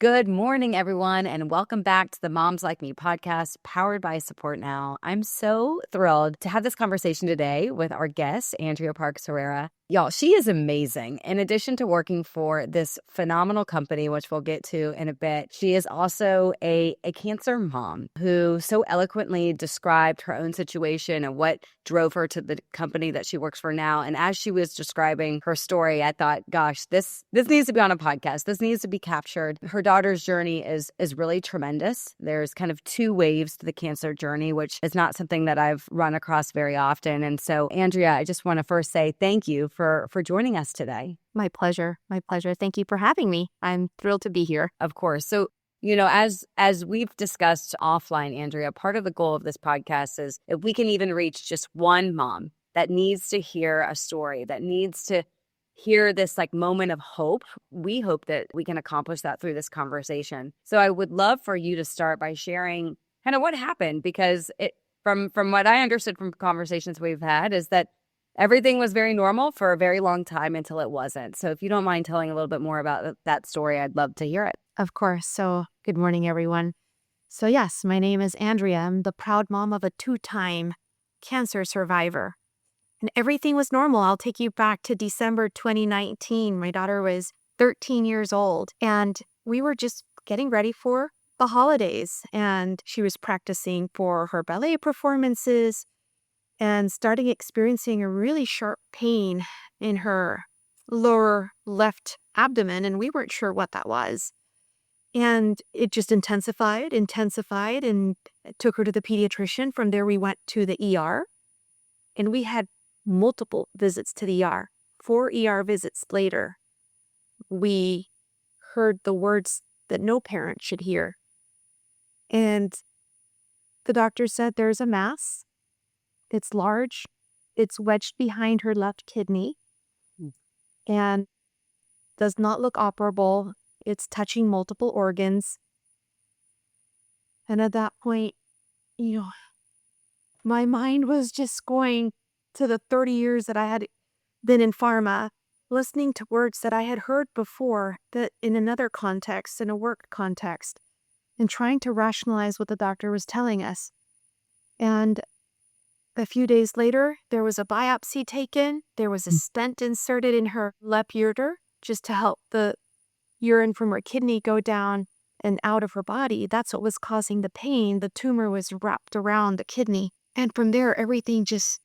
Good morning, everyone, and welcome back to the Moms Like Me podcast, powered by Support Now. I'm so thrilled to have this conversation today with our guest, Andria Parks. Y'all, she is amazing. In addition to working for this phenomenal company, which we'll get to in a bit, she is also a cancer mom who so eloquently described her own situation and what drove her to the company that she works for now. And as she was describing her story, I thought, gosh, this needs to be on a podcast. This needs to be captured. Her daughter's journey is really tremendous. There's kind of two waves to the cancer journey, which is not something that I've run across very often. And so, Andria, I just want to first say thank you for joining us today. My pleasure. My pleasure. Thank you for having me. I'm thrilled to be here. Of course. So, as we've discussed offline, Andria, part of the goal of this podcast is if we can even reach just one mom that needs to hear a story, that needs to hear this moment of hope, we hope that we can accomplish that through this conversation. So I would love for you to start by sharing kind of what happened, because from what I understood from conversations we've had is that everything was very normal for a very long time until it wasn't. So if you don't mind telling a little bit more about that story, I'd love to hear it. Of course. So good morning, everyone. So yes, my name is Andria. I'm the proud mom of a 2-time cancer survivor. And everything was normal. I'll take you back to December 2019. My daughter was 13 years old, and we were just getting ready for the holidays. And she was practicing for her ballet performances and starting experiencing a really sharp pain in her lower left abdomen. And we weren't sure what that was. And it just intensified, and took her to the pediatrician. From there, we went to the ER, and we had multiple visits to the ER. 4 ER visits later, we heard the words that no parent should hear. And the doctor said, there's a mass. It's large. It's wedged behind her left kidney and does not look operable. It's touching multiple organs. And at that point, my mind was just going to the 30 years that I had been in pharma, listening to words that I had heard before, that in another context, in a work context, and trying to rationalize what the doctor was telling us. And a few days later, there was a biopsy taken. There was a stent inserted in her left ureter just to help the urine from her kidney go down and out of her body. That's what was causing the pain. The tumor was wrapped around the kidney. And from there, everything just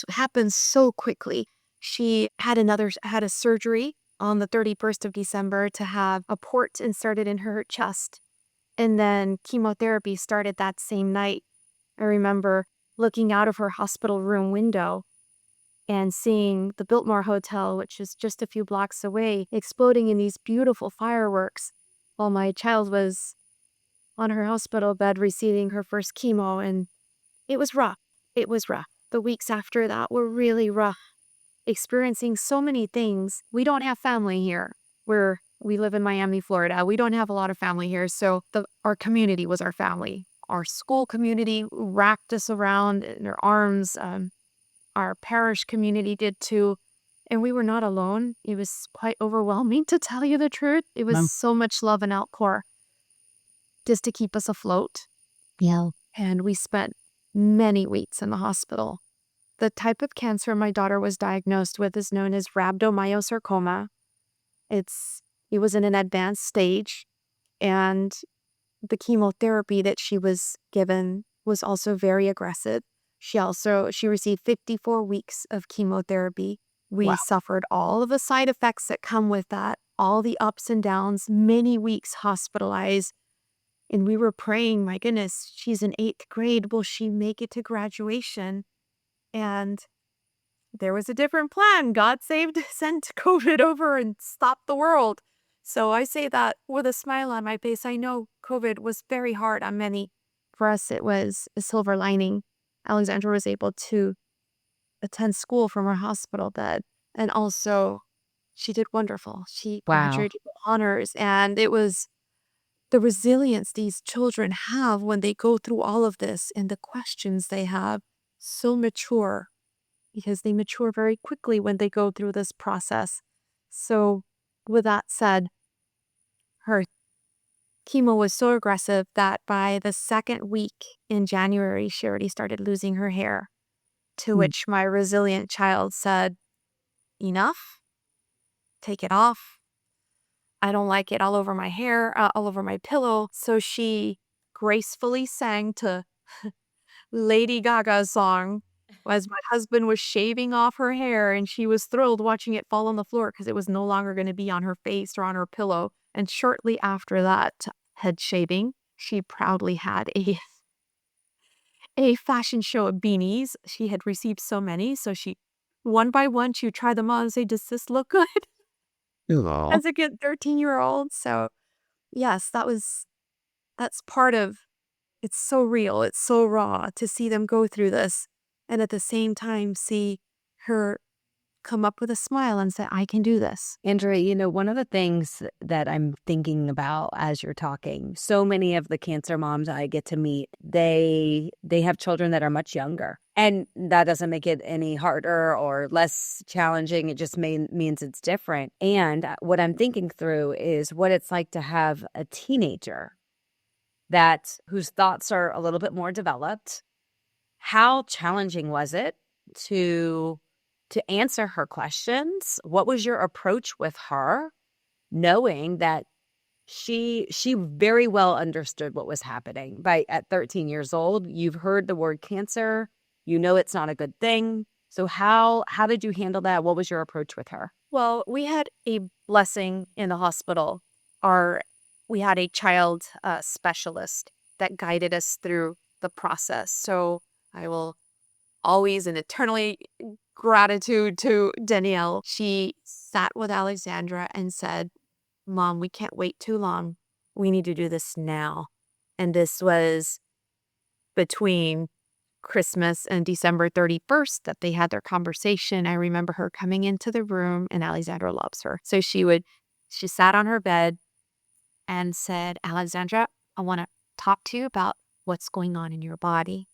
happened so quickly. She had a surgery on the 31st of December to have a port inserted in her chest. And then chemotherapy started that same night. I remember looking out of her hospital room window and seeing the Biltmore Hotel, which is just a few blocks away, exploding in these beautiful fireworks while my child was on her hospital bed receiving her first chemo. And it was rough. It was rough. The weeks after that were really rough, experiencing so many things. We don't have family here. We live in Miami, Florida. We don't have a lot of family here. So our community was our family. Our school community wrapped us around in their arms. Our parish community did too. And we were not alone. It was quite overwhelming, to tell you the truth. It was so much love and outpour just to keep us afloat. Yeah. And we spent many weeks in the hospital. The type of cancer my daughter was diagnosed with is known as rhabdomyosarcoma. It was in an advanced stage, and the chemotherapy that she was given was also very aggressive. She received 54 weeks of chemotherapy. We suffered all of the side effects that come with that, all the ups and downs, many weeks hospitalized. And we were praying, my goodness, she's in 8th grade. Will she make it to graduation? And there was a different plan. God sent COVID over and stopped the world. So I say that with a smile on my face. I know COVID was very hard on many. For us, it was a silver lining. Alexandra was able to attend school from her hospital bed. And also, she did wonderful. She graduated with honors. And it was the resilience these children have when they go through all of this, and the questions they have, so mature, because they mature very quickly when they go through this process. So with that said, her chemo was so aggressive that by the second week in January, she already started losing her hair. To Mm. which my resilient child said, enough, take it off. I don't like it all over my hair, all over my pillow. So she gracefully sang to Lady Gaga's song as my husband was shaving off her hair, and she was thrilled watching it fall on the floor because it was no longer going to be on her face or on her pillow. And shortly after that head shaving, she proudly had a fashion show of beanies. She had received so many, so she one by one she would try them on and say, "Does this look good?" Aw. As a good 13-year-old. So yes, that's part of it's so real, it's so raw to see them go through this, and at the same time, see her come up with a smile and say, "I can do this." Andrea, one of the things that I'm thinking about as you're talking, so many of the cancer moms I get to meet, they have children that are much younger. And that doesn't make it any harder or less challenging. It just means it's different. And what I'm thinking through is what it's like to have a teenager whose thoughts are a little bit more developed. How challenging was it to answer her questions? What was your approach with her, knowing that she very well understood what was happening? At 13 years old, you've heard the word cancer, it's not a good thing. So how did you handle that? What was your approach with her? Well, we had a blessing in the hospital. We had a child specialist that guided us through the process. So I will always and eternally gratitude to Danielle. She sat with Alexandra and said, "Mom, we can't wait too long. We need to do this now." And this was between Christmas and December 31st that they had their conversation. I remember her coming into the room, and Alexandra loves her. So she sat on her bed and said, "Alexandra, I want to talk to you about what's going on in your body."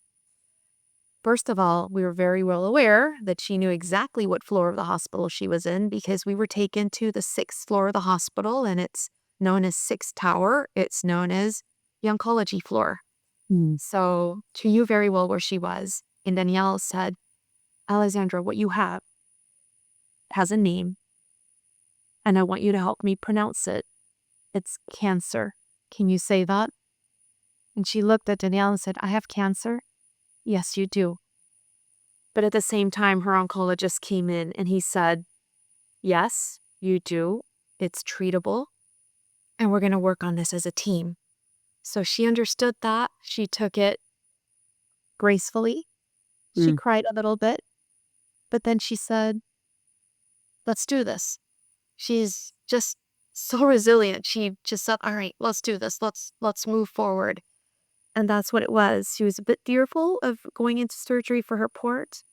First of all, we were very well aware that she knew exactly what floor of the hospital she was in because we were taken to the 6th floor of the hospital, and it's known as 6th Tower. It's known as the oncology floor. Mm. So she knew very well where she was. And Danielle said, "Alexandra, what you have has a name, and I want you to help me pronounce it. It's cancer. Can you say that?" And she looked at Danielle and said, "I have cancer?" "Yes, you do." But at the same time, her oncologist came in and he said, "Yes, you do. It's treatable. And we're going to work on this as a team." So she understood that. She took it gracefully. She Mm. cried a little bit, but then she said, "Let's do this." She's just so resilient. She just said, "All right, let's do this. Let's move forward." And that's what it was. She was a bit fearful of going into surgery for her port,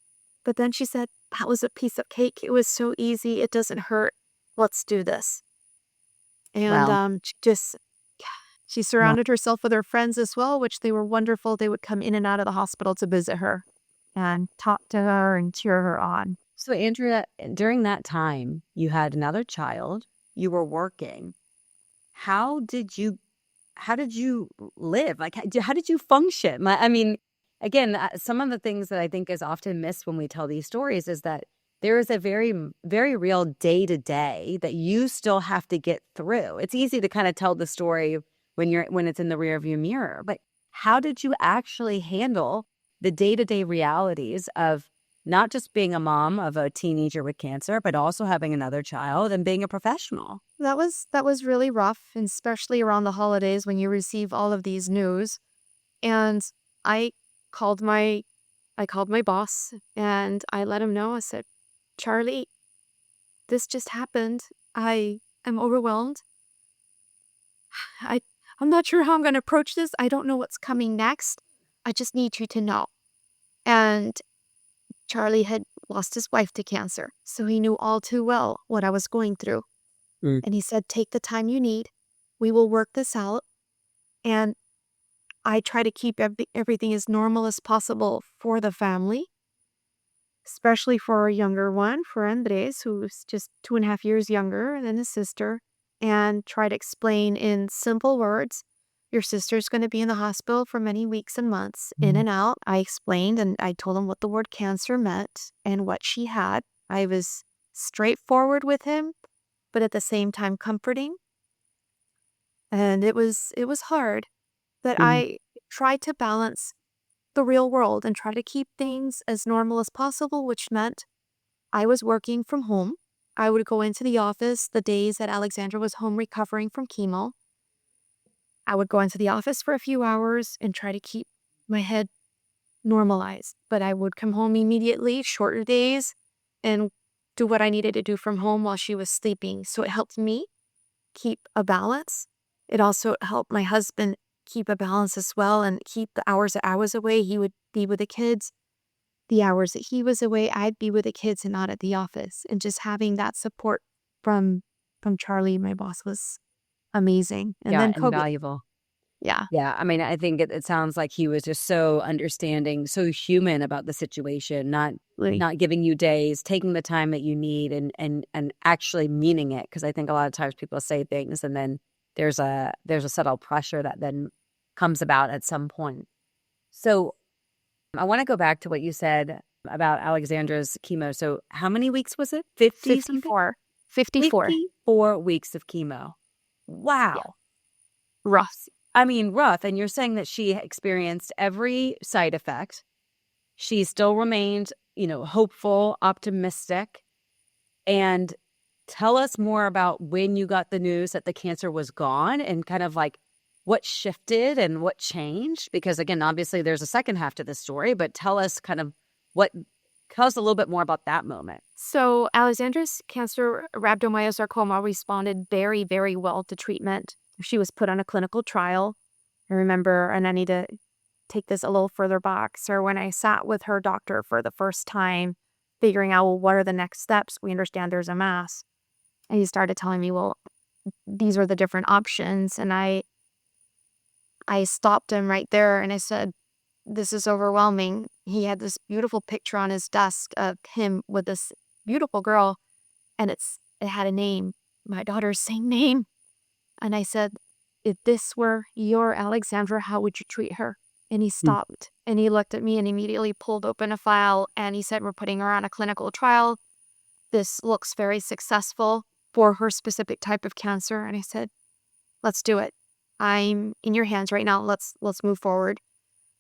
but then she said, "That was a piece of cake. It was so easy. It doesn't hurt. Let's do this." And Wow. she surrounded herself with her friends as well, which they were wonderful. They would come in and out of the hospital to visit her and talk to her and cheer her on. So, Andrea, during that time, you had another child, you were working. How did you live? Like, how did you function? I mean, again, some of the things that I think is often missed when we tell these stories is that there is a very real day to day that you still have to get through. It's easy to kind of tell the story when it's in the rearview mirror, but how did you actually handle the day to day realities of not just being a mom of a teenager with cancer, but also having another child and being a professional? That was really rough, and especially around the holidays when you receive all of these news. And I called my I called my boss and I let him know. I said, "Charlie, this just happened. I am overwhelmed. I I'm not sure how I'm going to approach this. I don't know what's coming next. I just need you to know." And Charlie had lost his wife to cancer, so he knew all too well what I was going through. Mm. And he said, "Take the time you need. We will work this out." And I try to keep everything as normal as possible for the family, especially for our younger one, for Andres, who's just 2.5 years younger than his sister, and try to explain in simple words your sister's going to be in the hospital for many weeks and months, in and out. I explained and I told him what the word cancer meant and what she had. I was straightforward with him, but at the same time comforting. And it was hard, but Mm. I tried to balance the real world and try to keep things as normal as possible, which meant I was working from home. I would go into the office the days that Alexandra was home recovering from chemo. I would go into the office for a few hours and try to keep my head normalized. But I would come home immediately, shorter days, and do what I needed to do from home while she was sleeping. So it helped me keep a balance. It also helped my husband keep a balance as well and keep the hours that I was away, he would be with the kids. The hours that he was away, I'd be with the kids and not at the office. And just having that support from Charlie, my boss, was amazing. And Yeah, then COVID. invaluable. Yeah. Yeah, I mean, I think it sounds like he was just so understanding, so human about the situation, Like, not giving you days, taking the time that you need and actually meaning it. Because I think a lot of times people say things and then there's a subtle pressure that then comes about at some point. So I want to go back to what you said about Alexandra's chemo. So how many weeks was it? 50 something? 54. 54. 54 weeks of chemo. Yeah. Wow. Rough. I mean, rough. And you're saying that she experienced every side effect. She still remained, hopeful, optimistic. And tell us more about when you got the news that the cancer was gone and kind of like what shifted and what changed. Because again, obviously there's a second half to this story, but tell us tell us a little bit more about that moment. So Alexandra's cancer rhabdomyosarcoma responded very, very well to treatment. She was put on a clinical trial. I remember, and I need to take this a little further back. So when I sat with her doctor for the first time, figuring out, well, what are the next steps? We understand there's a mass. And he started telling me, well, these are the different options. And I stopped him right there and I said, this is overwhelming. He had this beautiful picture on his desk of him with this beautiful girl, and it had a name, my daughter's same name. And I said, if this were your Alexandra, how would you treat her? And he Mm. stopped and he looked at me and immediately pulled open a file and he said, we're putting her on a clinical trial. This looks very successful for her specific type of cancer. And I said, let's do it. I'm in your hands right now. Let's move forward.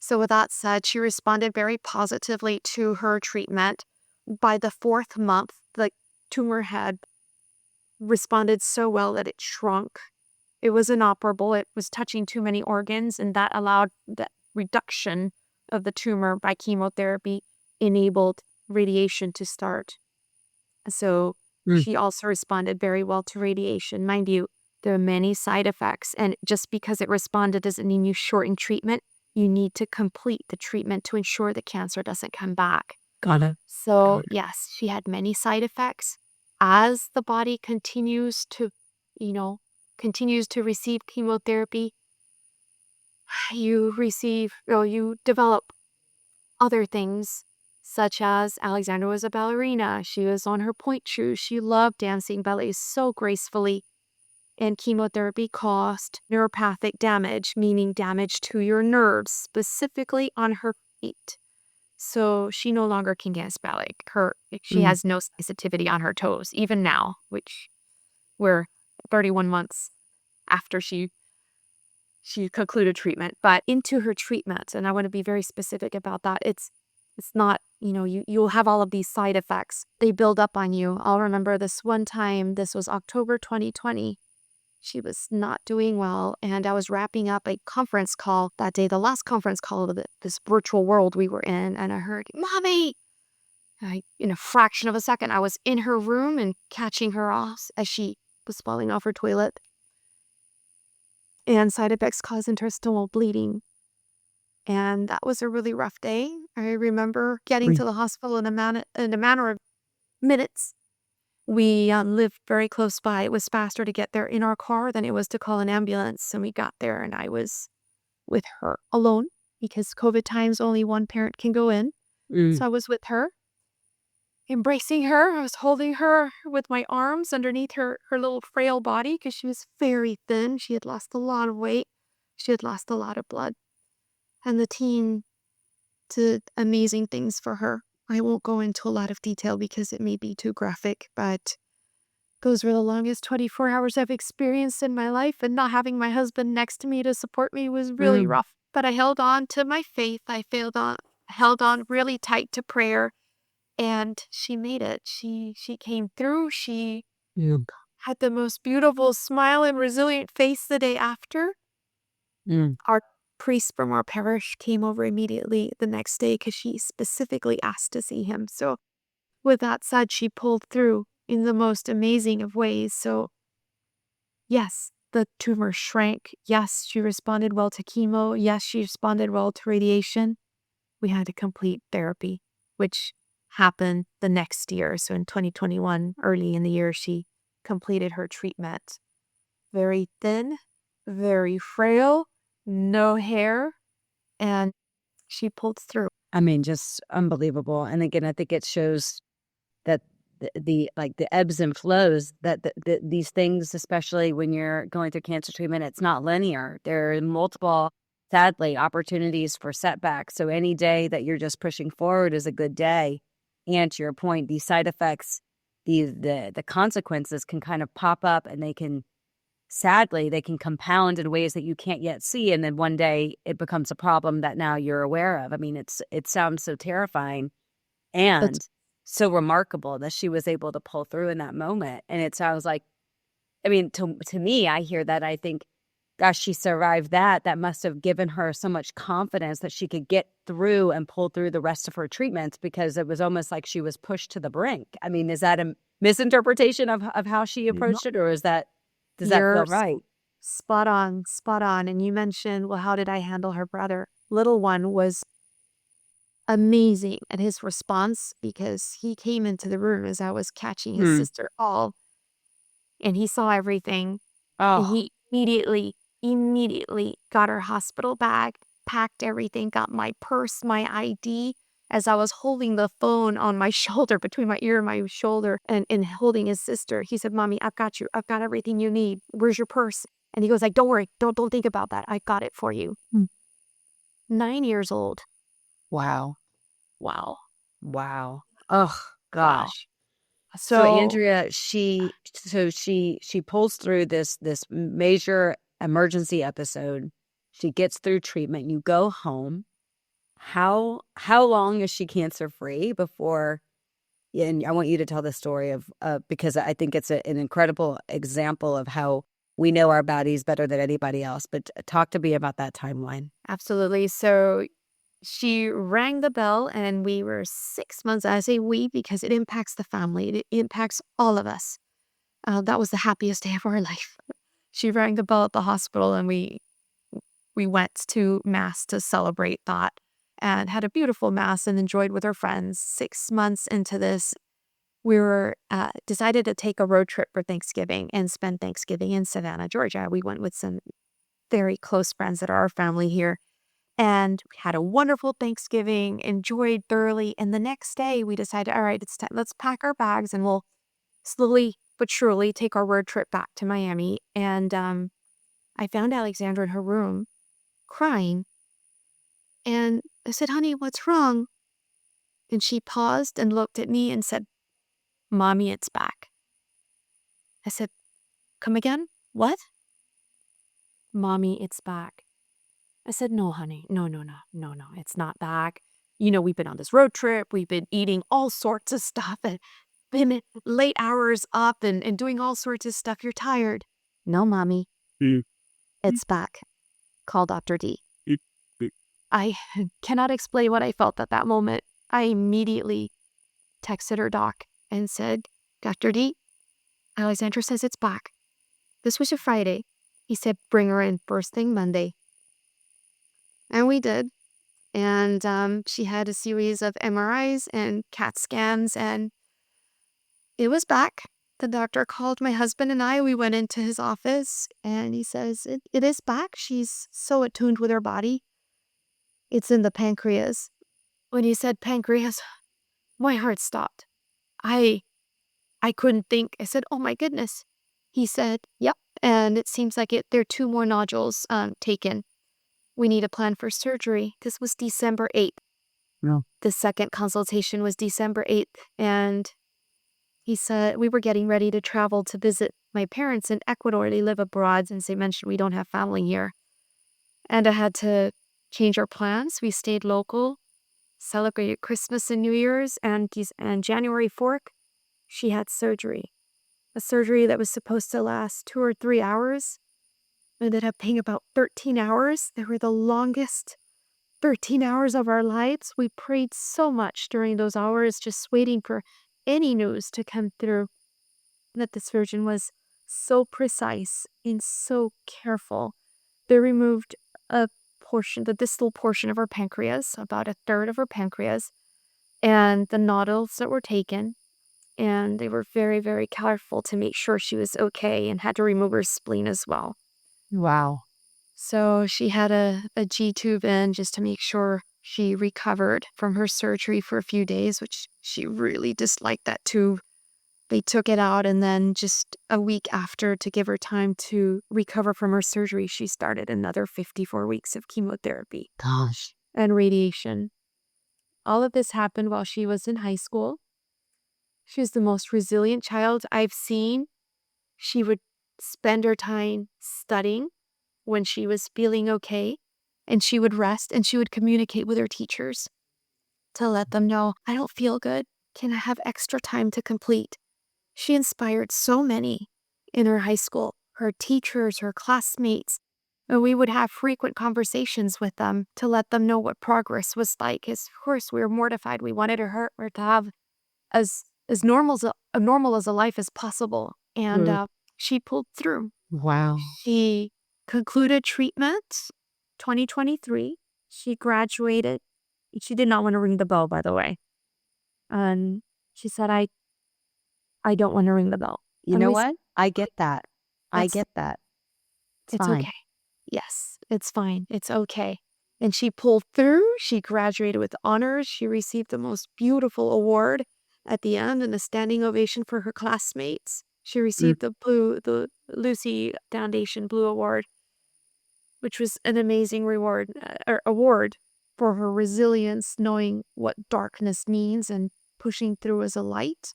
So with that said, she responded very positively to her treatment. By the 4th month, the tumor had responded so well that it shrunk. It was inoperable. It was touching too many organs, and that allowed the reduction of the tumor by chemotherapy, enabled radiation to start. So Mm. she also responded very well to radiation. Mind you, there are many side effects, and just because it responded doesn't mean you shorten treatment. You need to complete the treatment to ensure the cancer doesn't come back. Got it. So yes, she had many side effects. As the body continues to, receive chemotherapy, you develop other things, such as Alexandra was a ballerina. She was on her point shoes. She loved dancing ballet so gracefully. And chemotherapy caused neuropathic damage, meaning damage to your nerves, specifically on her feet. So she no longer can dance ballet. She Mm. has no sensitivity on her toes, even now, which we're 31 months after she concluded treatment. But into her treatment, and I want to be very specific about that. It's not, you'll have all of these side effects. They build up on you. I'll remember this one time, this was October 2020. She was not doing well, and I was wrapping up a conference call that day, the last conference call of this virtual world we were in, and I heard, Mommy! In a fraction of a second, I was in her room and catching her off as she was falling off her toilet. And side effects caused intestinal bleeding. And that was a really rough day. I remember getting to the hospital in a matter of minutes. We lived very close by. It was faster to get there in our car than it was to call an ambulance. And we got there and I was with her alone because COVID times only one parent can go in. Mm. So I was with her, embracing her. I was holding her with my arms underneath her little frail body because she was very thin. She had lost a lot of weight. She had lost a lot of blood. And the team did amazing things for her. I won't go into a lot of detail because it may be too graphic, but those were the longest 24 hours I've experienced in my life, and not having my husband next to me to support me was really Mm. rough. But I held on to my faith. Held on really tight to prayer, and she made it. She came through. She Yeah. had the most beautiful smile and resilient face the day after. Mm. Our priest from our parish came over immediately the next day because she specifically asked to see him. So with that said, she pulled through in the most amazing of ways. So yes, the tumor shrank. Yes, she responded well to chemo. Yes, she responded well to radiation. We had to complete therapy, which happened the next year. So in 2021, early in the year, she completed her treatment. Very thin, very frail, no hair, and she pulled through. I mean, just unbelievable. And again, I think it shows that the like the ebbs and flows that these things, especially when you're going through cancer treatment, it's not linear. There are multiple, sadly, opportunities for setbacks. So any day that you're just pushing forward is a good day. And to your point, these side effects, the consequences can kind of pop up, and sadly, they can compound in ways that you can't yet see. And then one day it becomes a problem that now you're aware of. I mean, it sounds so terrifying That's and so remarkable that she was able to pull through in that moment. And it sounds like, I mean, to me, I hear that, I think, gosh, she survived that. That must have given her so much confidence that she could get through and pull through the rest of her treatments, because it was almost like she was pushed to the brink. I mean, is that a misinterpretation of how she no, approached it, or does that you're feel right? spot on, spot on. And you mentioned, well, how did I handle her brother? Little one was amazing at his response because he came into the room as I was catching his Hmm. sister all, and he saw everything. And Oh, he immediately got her hospital bag, packed everything, got my purse, my ID. As I was holding the phone on my shoulder, between my ear and my shoulder, and holding his sister, he said, "Mommy, I've got you. I've got everything you need. Where's your purse?" And he goes like, "Don't worry. Don't think about that. I got it for you." 9 years old. wow. Wow. Wow. Oh, Wow. gosh. So So Andrea, she pulls through this major emergency episode. She gets through treatment. You go home. How long is she cancer free before? And I want you to tell the story of because I think it's an incredible example of how we know our bodies better than anybody else. But talk to me about that timeline. absolutely. So she rang the bell, and we were 6 months. I say we because it impacts the family. It impacts all of us. That was the happiest day of our life. She rang the bell at the hospital, and we went to mass to celebrate that, and had a beautiful mass and enjoyed with her friends. 6 months into this, we were decided to take a road trip for Thanksgiving and spend Thanksgiving in Savannah, Georgia. We went with some very close friends that are our family here, and we had a wonderful Thanksgiving, enjoyed thoroughly. And the next day, we decided, all right, it's time. Let's pack our bags, and we'll slowly but surely take our road trip back to Miami. And I found Alexandra in her room crying. And I said, "Honey, what's wrong?" And she paused and looked at me and said, "Mommy, it's back." I said, "Come again? What?" "Mommy, it's back." I said, "No, honey. No, no, no, no, no. It's not back. You know, we've been on this road trip. We've been eating all sorts of stuff and been late hours up and doing all sorts of stuff. You're tired." "No, Mommy, it's back. Call Dr. D." I cannot explain what I felt at that moment. I immediately texted her doc and said, "Dr. D, Alexandra says it's back. This was a Friday." He said, "Bring her in first thing Monday." And we did. And she had a series of MRIs and CAT scans, and it was back. The doctor called my husband and I. We went into his office, and he says, it is back. She's so attuned with her body. It's in the pancreas." When he said pancreas, my heart stopped. I I couldn't think. I said, "Oh my goodness." He said, "Yep, and it seems like there are 2 more nodules taken. We need a plan for surgery. This was December 8th. No. The second consultation was December 8th, and he said we were getting ready to travel to visit my parents in Ecuador. They live abroad, since they mentioned we don't have family here. And I had to change our plans. We stayed local, celebrated Christmas and New Year's, and January 4th, she had surgery. A surgery that was supposed to last 2 or 3 hours ended up being about 13 hours. They were the longest 13 hours of our lives. We prayed so much during those hours, just waiting for any news to come through. That the surgeon was so precise and so careful. They removed the distal portion of her pancreas, about a third of her pancreas, and the nodules that were taken. And they were very, very careful to make sure she was okay, and had to remove her spleen as well. Wow. So she had a G tube in just to make sure she recovered from her surgery for a few days, which she really disliked that tube. They took it out, and then just a week after, to give her time to recover from her surgery, she started another 54 weeks of chemotherapy Gosh. and radiation. All of this happened while she was in high school. She was the most resilient child I've seen. She would spend her time studying when she was feeling okay, and she would rest, and she would communicate with her teachers to let them know, I don't feel good. Can I have extra time to complete? She inspired so many in her high school, her teachers, her classmates. And we would have frequent conversations with them to let them know what progress was like. 'Cause of course, we were mortified. We wanted her to have as normal as a life as possible. And she pulled through. Wow. She concluded treatment 2023. She graduated. She did not want to ring the bell, by the way. And she said, I don't want to ring the bell. You And know we what? I get that. I That's get that. It's fine. okay. Yes, it's fine. It's okay. And she pulled through. She graduated with honors. She received the most beautiful award at the end, and a standing ovation for her classmates. She received the Lucy Foundation Blue Award, which was an amazing award for her resilience, knowing what darkness means and pushing through as a light.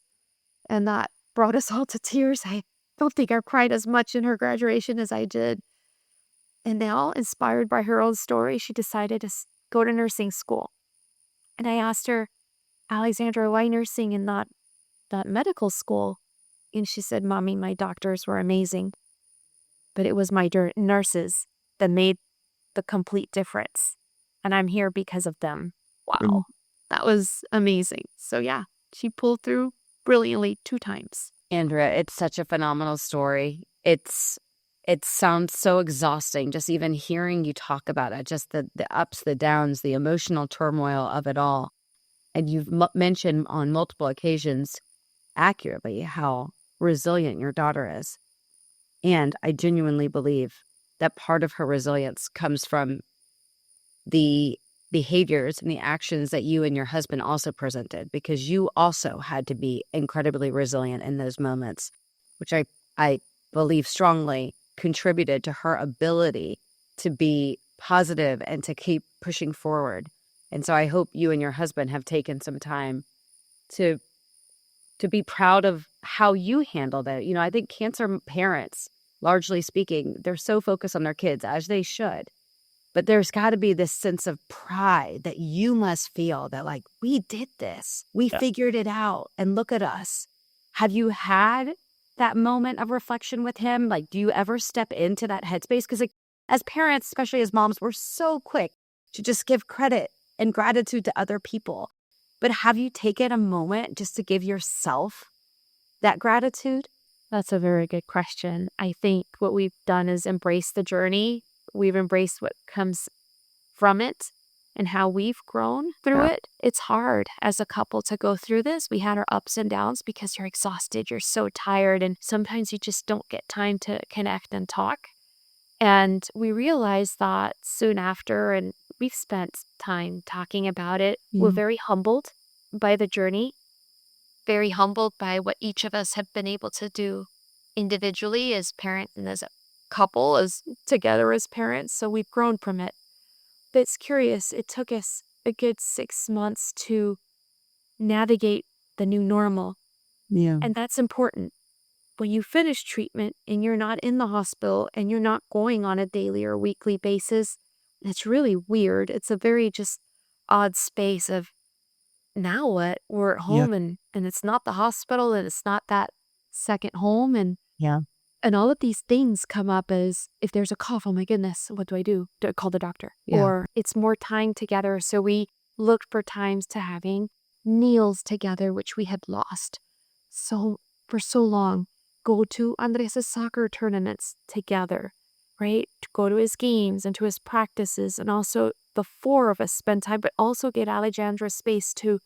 And that brought us all to tears. I don't think I cried as much in her graduation as I did. And now, inspired by her own story, she decided to go to nursing school. And I asked her, Alexandra, why nursing and not medical school? And she said, Mommy, my doctors were amazing, but it was my nurses that made the complete difference. And I'm here because of them. Wow. That was amazing. So yeah, she pulled through brilliantly 2 times. Andrea, it's such a phenomenal story. It sounds so exhausting just even hearing you talk about it, just the ups, the downs, the emotional turmoil of it all. And you've mentioned on multiple occasions accurately how resilient your daughter is. And I genuinely believe that part of her resilience comes from the behaviors and the actions that you and your husband also presented, because you also had to be incredibly resilient in those moments, which I believe strongly contributed to her ability to be positive and to keep pushing forward. And so I hope you and your husband have taken some time to be proud of how you handled it. You know, I think cancer parents, largely speaking, they're so focused on their kids, as they should. But there's got to be this sense of pride that you must feel that, like, we did this. We figured it out. And look at us. Have you had that moment of reflection with him? Like, do you ever step into that headspace? Because, like, as parents, especially as moms, we're so quick to just give credit and gratitude to other people. But have you taken a moment just to give yourself that gratitude? That's a very good question. I think what we've done is embrace the journey. We've embraced what comes from it and how we've grown through it. It's hard as a couple to go through this. We had our ups and downs because you're exhausted, you're so tired, and sometimes you just don't get time to connect and talk. And we realized that soon after, and we've spent time talking about it. We're very humbled by the journey, very humbled by what each of us have been able to do individually as parents and as couple as together as parents, so we've grown from it. But it's curious, it took us a good 6 months to navigate the new normal. Yeah. And that's important. When you finish treatment and you're not in the hospital and you're not going on a daily or weekly basis, it's really weird. It's a very just odd space of now what? We're at Yeah. home and it's not the hospital and it's not that second home Yeah. and all of these things come up as if there's a cough, oh my goodness, what do I do? Do I call the doctor? Yeah. Or it's more time together. So we looked for times to having meals together, which we had lost for so long. Go to Andres' soccer tournaments together, right? To go to his games and to his practices. And also the four of us spend time, but also get Alexandra space to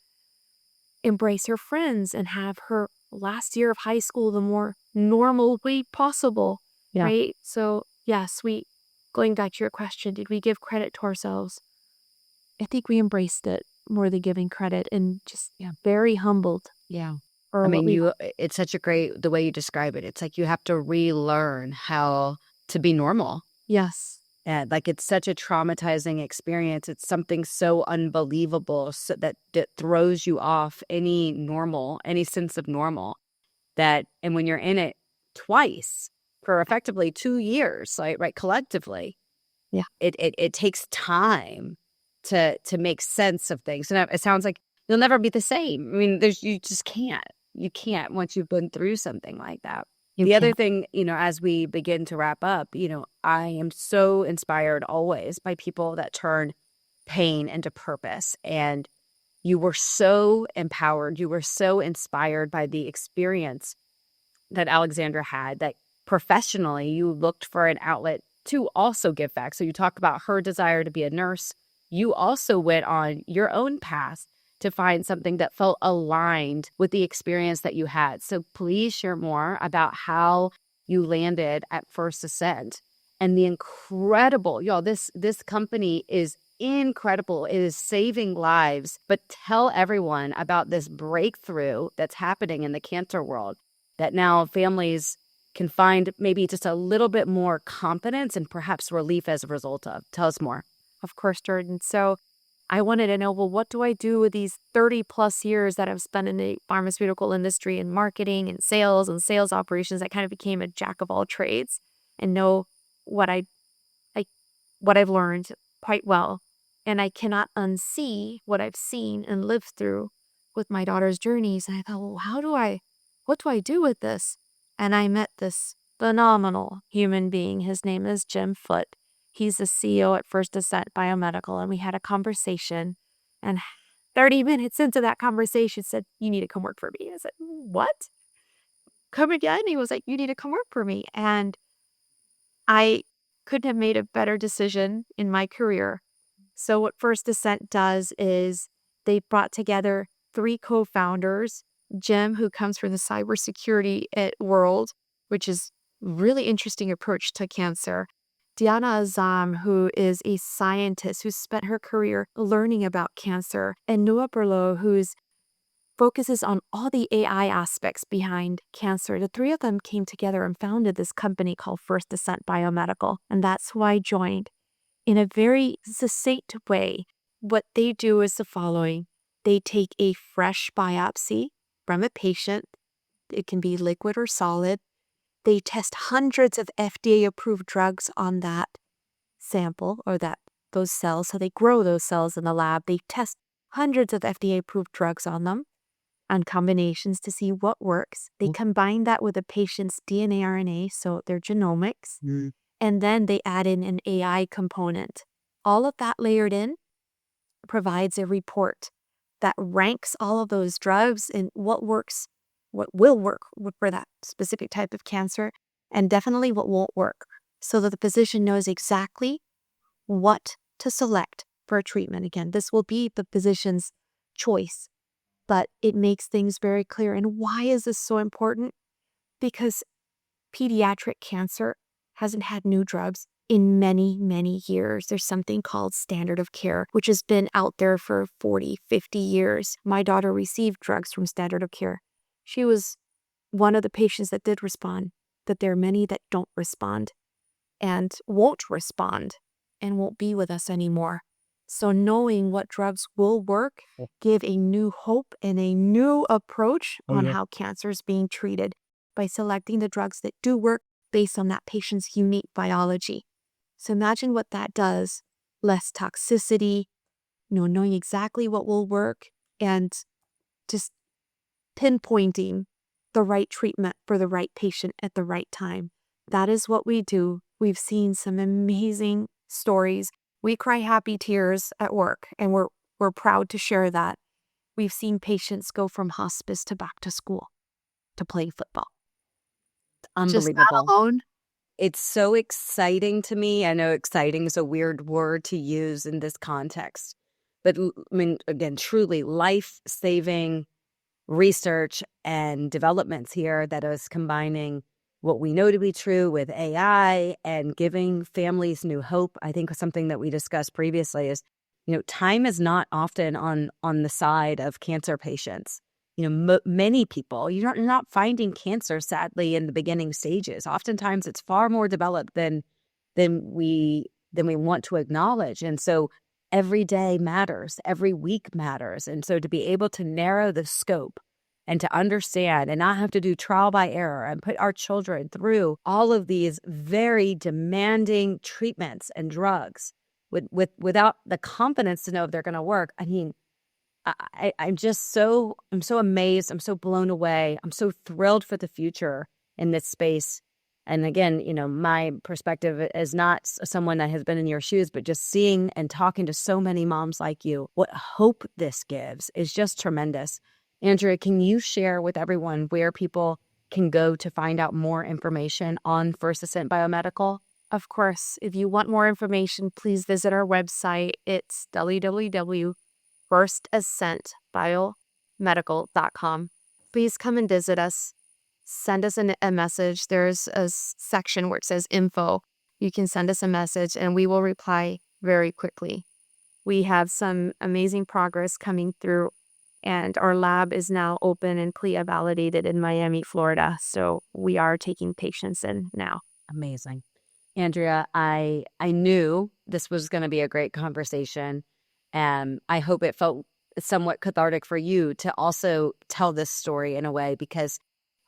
embrace her friends and have her last year of high school the more normal way possible, Yeah. right? So, yes, going back to your question, did we give credit to ourselves? I think we embraced it more than giving credit and just very humbled. Yeah. For I what mean, it's such a great, the way you describe it. It's like you have to relearn how to be normal. Yes. And like, it's such a traumatizing experience. It's something so unbelievable that throws you off any sense of normal. And when you're in it twice for effectively 2 years, like, right, collectively, Yeah. it takes time to make sense of things. And it sounds like you'll never be the same. I mean, you just can't. You can't once you've been through something like that. The other thing, as we begin to wrap up, I am so inspired always by people that turn pain into purpose. And you were so empowered. You were so inspired by the experience that Alexandra had, that professionally you looked for an outlet to also give back. So you talk about her desire to be a nurse. You also went on your own path to find something that felt aligned with the experience that you had. So please share more about how you landed at First Ascent and the incredible, y'all, this company is incredible. It is saving lives. But tell everyone about this breakthrough that's happening in the cancer world, that now families can find maybe just a little bit more confidence and perhaps relief as a result of. Tell us more. Of course, Jordan. So I wanted to know, well, what do I do with these 30 plus years that I've spent in the pharmaceutical industry and marketing and sales operations? I kind of became a jack of all trades and know what what I've learned quite well. And I cannot unsee what I've seen and lived through with my daughter's journeys. And I thought, well, what do I do with this? And I met this phenomenal human being. His name is Jim Foote. He's the CEO at First Ascent Biomedical. And we had a conversation. And 30 minutes into that conversation said, you need to come work for me. I said, what? Come again? He was like, you need to come work for me. And I couldn't have made a better decision in my career. So what First Ascent does is they brought together 3 co-founders, Jim, who comes from the cybersecurity world, which is really interesting approach to cancer. Diana Azam, who is a scientist who spent her career learning about cancer, and Noah Berlot, who's focuses on all the AI aspects behind cancer. The 3 of them came together and founded this company called First Ascent Biomedical, and that's who I joined. In a very succinct way, what they do is the following. They take a fresh biopsy from a patient. It can be liquid or solid. They test hundreds of FDA-approved drugs on that sample or those cells. So they grow those cells in the lab. They test hundreds of FDA-approved drugs on them, on combinations to see what works. They combine that with a patient's DNA, RNA, so their genomics, and then they add in an AI component. All of that layered in provides a report that ranks all of those drugs and what works, what will work for that specific type of cancer, and definitely what won't work, so that the physician knows exactly what to select for a treatment. Again, this will be the physician's choice, but it makes things very clear. And why is this so important? Because pediatric cancer hasn't had new drugs in many, many years. There's something called standard of care, which has been out there for 40, 50 years. My daughter received drugs from standard of care. She was one of the patients that did respond, but there are many that don't respond. and won't respond and won't be with us anymore. So knowing what drugs will work give a new hope and a new approach on how cancer is being treated by selecting the drugs that do work based on that patient's unique biology. So imagine what that does. Less toxicity, knowing exactly what will work and just pinpointing the right treatment for the right patient at the right time. That is what we do. We've seen some amazing stories. We cry happy tears at work, and we're proud to share that. We've seen patients go from hospice to back to school to play football. Just that Unbelievable. alone. It's so exciting to me. I know exciting is a weird word to use in this context, but I mean, again, truly life-saving research and developments here that is combining what we know to be true with AI and giving families new hope. I think something that we discussed previously is, time is not often on the side of cancer patients. Many people, you're not finding cancer, sadly, in the beginning stages. Oftentimes, it's far more developed than we want to acknowledge. And so every day matters, every week matters. And so to be able to narrow the scope and to understand and not have to do trial by error and put our children through all of these very demanding treatments and drugs without the confidence to know if they're going to work. I mean, I'm so amazed. I'm so blown away. I'm so thrilled for the future in this space. And again, my perspective is not someone that has been in your shoes, but just seeing and talking to so many moms like you, what hope this gives is just tremendous. Andrea, can you share with everyone where people can go to find out more information on First Ascent Biomedical? Of course, if you want more information, please visit our website. It's www.firstascentbiomedical.com. Please come and visit us. Send us a message. There's a section where it says info. You can send us a message and we will reply very quickly. We have some amazing progress coming through, and our lab is now open and CLIA validated in Miami, Florida. So we are taking patients in now. Amazing. Andrea, I knew this was going to be a great conversation. And I hope it felt somewhat cathartic for you to also tell this story in a way, because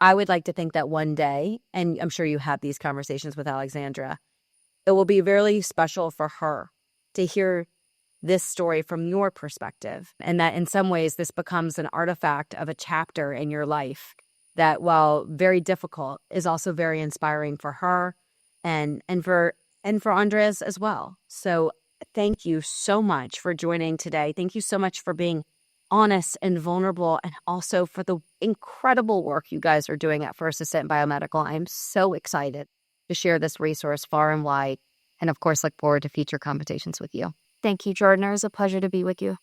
I would like to think that one day, and I'm sure you have these conversations with Alexandra, it will be really special for her to hear this story from your perspective, and that in some ways this becomes an artifact of a chapter in your life that, while very difficult, is also very inspiring for her and for Andres as well. So thank you so much for joining today. Thank you so much for being honest and vulnerable, and also for the incredible work you guys are doing at First Ascent Biomedical. I'm so excited to share this resource far and wide, and of course look forward to future conversations with you. Thank you, Jordan. It was a pleasure to be with you.